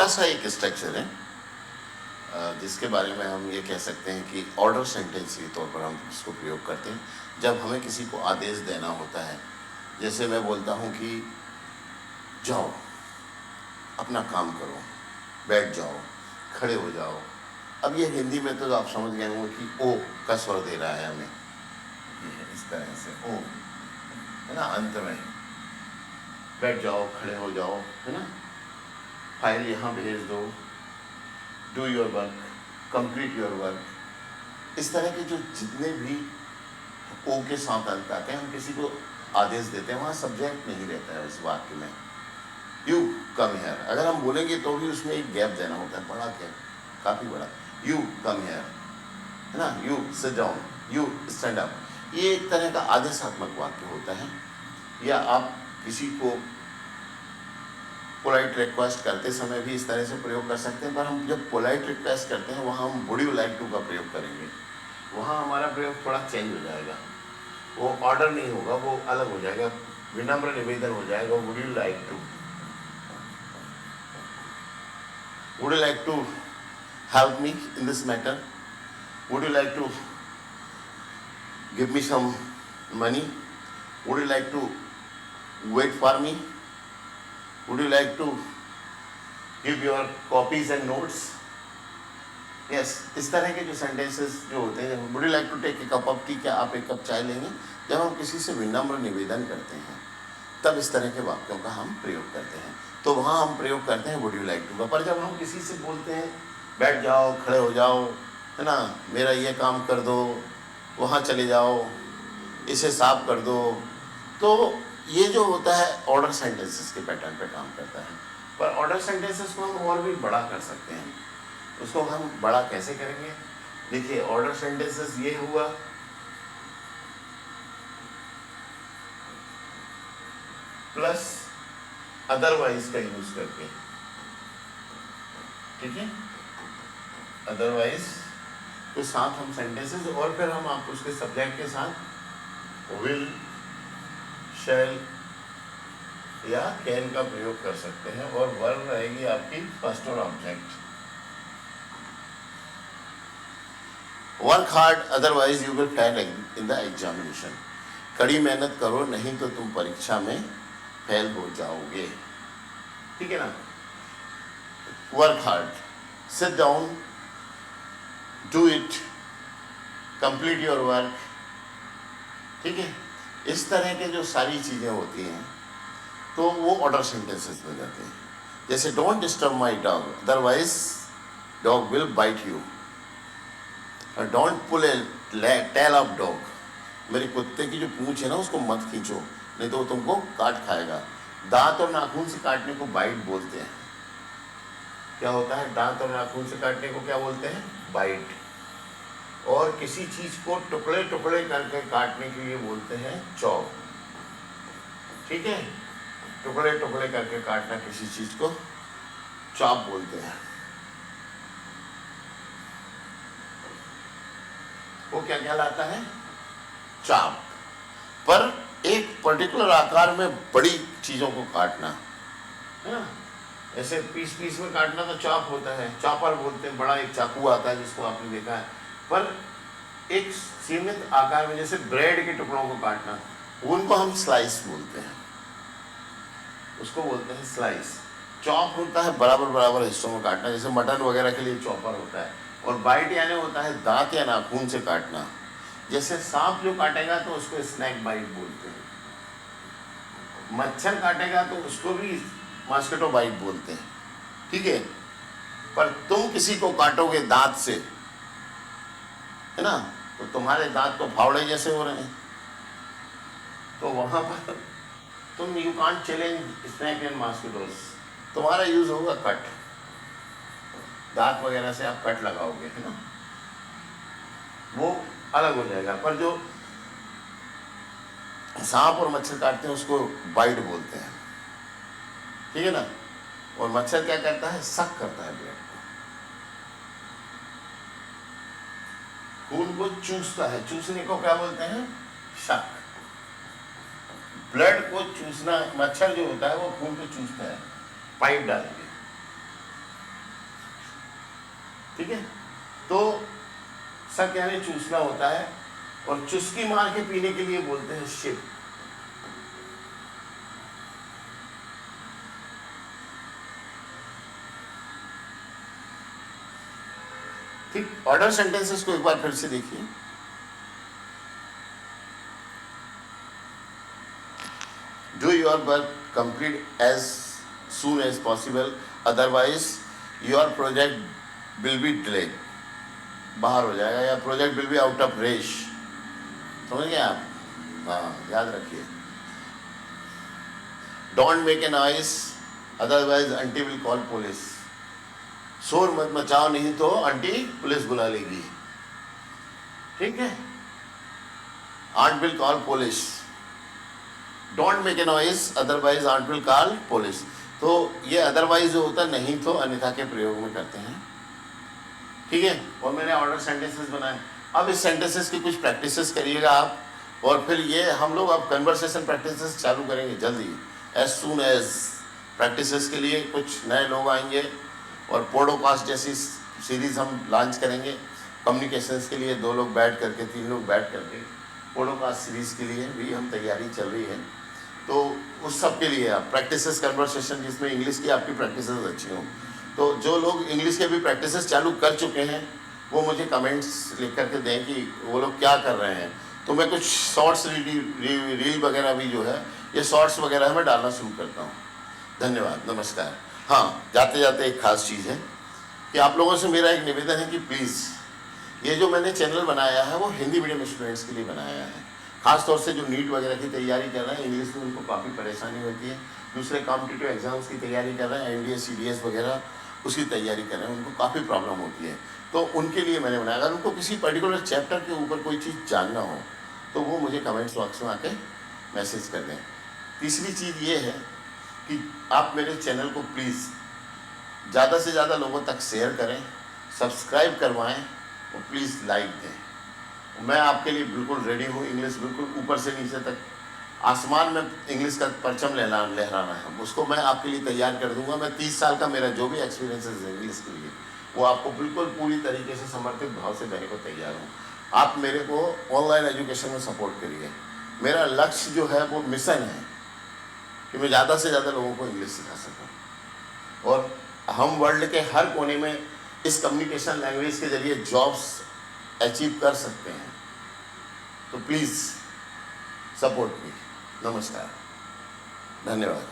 सा एक स्ट्रक्चर है जिसके बारे में हम ये कह सकते हैं कि ऑर्डर सेंटेंस के तौर पर हम इसको प्रयोग करते हैं जब हमें किसी को आदेश देना होता है। जैसे मैं बोलता हूँ कि जाओ, अपना काम करो, बैठ जाओ, खड़े हो जाओ। अब ये हिंदी में तो आप समझ गए होंगे कि ओ का स्वर दे रहा है हमें, ये इस तरह से ओ है ना, अंत में बैठ जाओ, खड़े हो जाओ, है ना, फाइल यहाँ भेज दो, do your work, complete your work. इस तरह के जो जितने भी ओ के साथ अंत आते हैं, हम किसी को आदेश देते हैं, वहाँ सब्जेक्ट नहीं रहता है उस वाक्य में। यू कम हेयर, अगर हम बोलेंगे तो भी उसमें एक गैप देना होता है, बड़ा गैप, काफ़ी बड़ा। यू कम हेयर, है ना, you sit down, you stand up. ये एक तरह का आदेशात्मक वाक्य होता है। या आप किसी को पोलाइट रिक्वेस्ट करते समय भी इस तरह से प्रयोग कर सकते हैं, पर हम जब पोलाइट रिक्वेस्ट करते हैं वहाँ हम वुड यू लाइक टू का प्रयोग करेंगे। वहाँ हमारा प्रयोग थोड़ा चेंज हो जाएगा, वो ऑर्डर नहीं होगा, वो अलग हो जाएगा, विनम्र निवेदन हो जाएगा। Would you like to, would you like to help me in this matter? Would you like to give me some money? Would you like to wait for me? Would you like to give your copies and notes? Yes, इस तरह के जो sentences जो होते हैं, would you like to take a cup of tea, क्या आप एक कप चाय लेंगे? जब हम किसी से विनम्र निवेदन करते हैं तब इस तरह के वाक्यों का हम प्रयोग करते हैं, तो वहाँ हम प्रयोग करते हैं would you like to का। पर जब हम किसी से बोलते हैं बैठ जाओ, खड़े हो जाओ, है ना, मेरा ये काम कर दो, वहाँ चले जाओ, इसे साफ कर दो, तो ये जो होता है ऑर्डर सेंटेंसेस के पैटर्न पे काम करता है। पर ऑर्डर सेंटेंसेस को हम और भी बड़ा कर सकते हैं। उसको हम बड़ा कैसे करेंगे? देखिए, ऑर्डर सेंटेंसेस ये हुआ, प्लस अदरवाइज का यूज करके, ठीक है, अदरवाइज के साथ हम सेंटेंसेस, और फिर हम आप उसके सब्जेक्ट के साथ विल, शैल या कैन का प्रयोग कर सकते हैं, और वर्ब रहेगी आपकी फर्स्ट और object. Work hard otherwise you will fail in the examination, कड़ी मेहनत करो नहीं तो तुम परीक्षा में फेल हो जाओगे, ठीक है ना। Work hard, sit down, do it, complete your work, ठीक है। इस तरह के जो सारी चीज़ें होती हैं तो वो ऑर्डर सेंटेंसेस में जाते हैं। जैसे don't disturb my dog otherwise dog will bite you, और don't pull a tail of dog, मेरे कुत्ते की जो पूंछ है ना उसको मत खींचो नहीं तो वो तुमको काट खाएगा। दांत और नाखून से काटने को बाइट बोलते हैं। क्या होता है? दांत और नाखून से काटने को क्या बोलते हैं? बाइट। और किसी चीज को टुकड़े टुकड़े करके काटने के लिए बोलते हैं चॉप, ठीक है, टुकड़े टुकड़े करके काटना किसी चीज को चॉप बोलते हैं। वो क्या कहलाता है? चाप। पर एक पर्टिकुलर आकार में बड़ी चीजों को काटना, है ना, ऐसे पीस पीस में काटना तो चॉप होता है, चॉपर बोलते हैं। बड़ा एक चाकू आता है जिसको आपने देखा है, पर एक सीमित आकार में जैसे ब्रेड के टुकड़ों को काटना, उनको हम स्लाइस बोलते हैं, उसको बोलते हैं स्लाइस। चॉप होता है बराबर बराबर हिस्सों में काटना, जैसे मटन वगैरह के लिए चॉपर होता है। और बाइट यानी होता है दांत या नाखून से काटना, जैसे सांप जो काटेगा तो उसको स्नैक बाइट बोलते हैं, मच्छर काटेगा तो उसको भी मॉस्किटो बाइट बोलते हैं, ठीक है। पर तुम किसी को काटोगे दांत से, है ना, तो तुम्हारे दांत तो फावड़े जैसे हो रहे हैं, तो वहां पर तुम you can't challenge snake and mosquitoes, तुम्हारा यूज होगा कट, दांत वगैरह से आप कट लगाओगे, है ना, वो अलग हो जाएगा। पर जो सांप और मच्छर काटते हैं उसको बाइट बोलते हैं, ठीक है ना। और मच्छर क्या करता है? सक करता है ब्लड को, खून को चूसता है, चूसने को क्या बोलते हैं? शक। ब्लड को चूसना, मच्छर जो होता है वो खून को चूसता है पाइप डाल के, ठीक है, तो शक यानी चूसना होता है, और चुस्की मार के पीने के लिए बोलते हैं शिप। ठीक, ऑर्डर सेंटेंसेस को एक बार फिर से देखिए। Do your work complete as soon as possible, otherwise your project will be delayed, बाहर हो जाएगा, या project will be out of race. समझ गए आप? हाँ, याद रखिए। Don't make a noise, otherwise auntie will call police. शोर मत मचाओ, नहीं तो आंटी पुलिस बुला लेगी। ठीक है, aunt will call police. Don't make a noise, otherwise aunt will call police. तो ये अदरवाइज जो होता है नहीं तो अन्यथा के प्रयोग में करते हैं। ठीक है, और मैंने ऑर्डर सेंटेंसेस बनाए। अब इस सेंटेंसेस की कुछ प्रैक्टिसेस करिएगा आप, और फिर ये हम लोग अब कन्वर्सेशन प्रैक्टिसेस चालू करेंगे जल्दी। एज सून एज प्रैक्टिसेस के लिए कुछ नए लोग आएंगे, और पॉडकास्ट जैसी सीरीज हम लॉन्च करेंगे। कम्युनिकेशंस के लिए 2 लोग बैठ करके, 3 लोग बैठ करके पॉडकास्ट सीरीज के लिए भी हम तैयारी चल रही है। तो उस सब के लिए आप प्रैक्टिसेस कन्वर्सेशन, जिसमें इंग्लिश की आपकी प्रैक्टिसेस अच्छी हों। तो जो लोग इंग्लिश के भी प्रैक्टिसेस चालू कर चुके हैं वो मुझे कमेंट्स लिख करके दें कि वो लोग क्या कर रहे हैं। तो मैं कुछ शॉर्ट्स रील वगैरह भी जो है, ये शॉर्ट्स वगैरह मैं डालना शुरू करता हूँ। धन्यवाद, नमस्कार। हाँ, जाते जाते एक खास चीज़ है कि आप लोगों से मेरा एक निवेदन है कि प्लीज़ ये जो मैंने चैनल बनाया है वो हिंदी मीडियम स्टूडेंट्स के लिए बनाया है। खास तौर से जो नीट वगैरह की तैयारी कर रहे हैं, इंग्लिश में उनको काफ़ी परेशानी होती है, दूसरे कॉम्पिटिटिव एग्जाम्स की तैयारी कर रहे हैं, एनडीए सीडीएस वगैरह उसकी तैयारी कर रहे हैं, उनको काफ़ी प्रॉब्लम होती है। तो उनके लिए मैंने बनाया। अगर उनको किसी पर्टिकुलर चैप्टर के ऊपर कोई चीज़ जानना हो तो वो मुझे कमेंट्स बॉक्स में आके मैसेज कर दें। तीसरी चीज़ ये है कि आप मेरे चैनल को प्लीज़ ज़्यादा से ज़्यादा लोगों तक शेयर करें, सब्सक्राइब करवाएं और प्लीज़ लाइक दें। मैं आपके लिए बिल्कुल रेडी हूँ। इंग्लिश बिल्कुल ऊपर से नीचे तक आसमान में इंग्लिश का परचम लहराना है, उसको मैं आपके लिए तैयार कर दूंगा। मैं 30 साल का मेरा जो भी एक्सपीरियंस है इंग्लिश के लिए, वो आपको बिल्कुल पूरी तरीके से समर्पित भाव से देने को तैयार हूँ। आप मेरे को ऑनलाइन एजुकेशन में सपोर्ट करिए। मेरा लक्ष्य जो है वो मिशन है कि मैं ज़्यादा से ज़्यादा लोगों को इंग्लिश सिखा सकूँ, और हम वर्ल्ड के हर कोने में इस कम्युनिकेशन लैंग्वेज के जरिए जॉब्स अचीव कर सकते हैं। तो प्लीज़ सपोर्ट मी। नमस्कार, धन्यवाद।